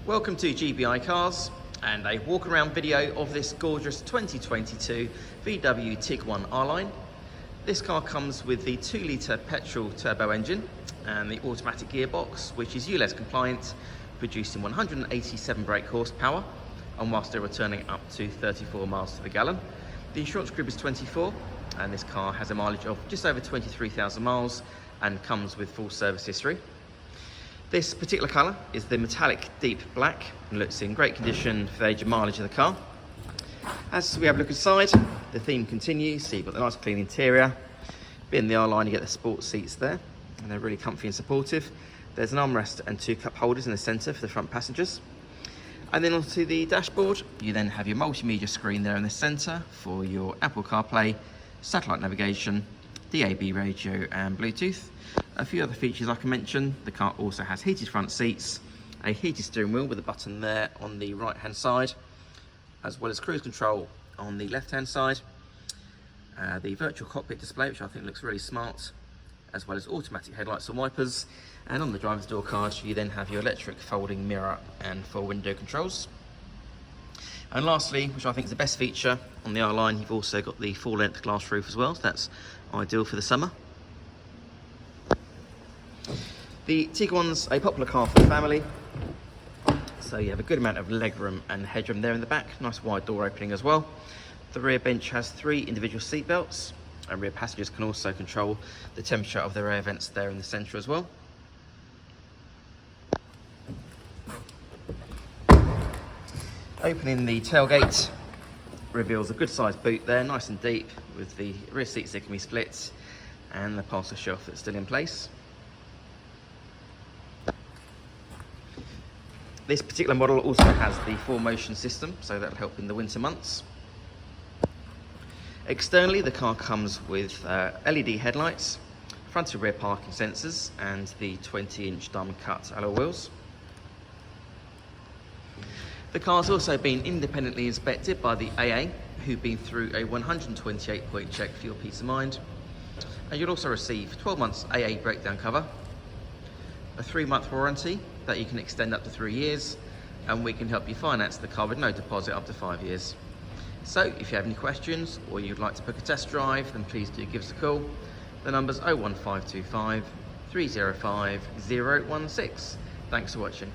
Welcome to GBI Cars and a walk around video of this gorgeous 2022 VW Tiguan R-line. This car comes with the 2-litre petrol turbo engine and the automatic gearbox, which is ULEZ compliant, producing 187 brake horsepower, and whilst they're returning up to 34 miles to the gallon. The insurance group is 24, and this car has a mileage of just over 23,000 miles and comes with full service history. This particular colour is the metallic deep black and looks in great condition for the age and mileage of the car. As we have a look inside, the theme continues. So you've got the nice clean interior. Being the R-line, you get the sport seats there, and they're really comfy and supportive. There's an armrest and 2 cup holders in the centre for the front passengers. And then onto the dashboard, you then have your multimedia screen there in the centre for your Apple CarPlay, satellite navigation, DAB radio and Bluetooth. A few other features I can mention: the car also has heated front seats, a heated steering wheel with a button there on the right hand side, as well as cruise control on the left hand side, the virtual cockpit display, which I think looks really smart, as well as automatic headlights and wipers. And on the driver's door card, you then have your electric folding mirror and 4 window controls. And lastly, which I think is the best feature on the R-line, you've also got the full length glass roof as well, so that's ideal for the summer. The Tiguan's a popular car for the family, so you have a good amount of legroom and headroom there in the back, nice wide door opening as well. The rear bench has 3 individual seat belts, and rear passengers can also control the temperature of their air vents there in the centre as well. Opening the tailgate reveals a good sized boot there, nice and deep, with the rear seats that can be split and the parcel shelf that's still in place. This particular model also has the 4Motion system, so that'll help in the winter months. Externally, the car comes with LED headlights, front and rear parking sensors, and the 20-inch diamond cut alloy wheels. The car's also been independently inspected by the AA, who've been through a 128-point check for your peace of mind. And you'll also receive 12 months AA breakdown cover, a 3-month warranty that you can extend up to 3 years, and we can help you finance the car with no deposit up to 5 years. So if you have any questions or you'd like to book a test drive, then please do give us a call. The number's 01525 305 016. Thanks for watching.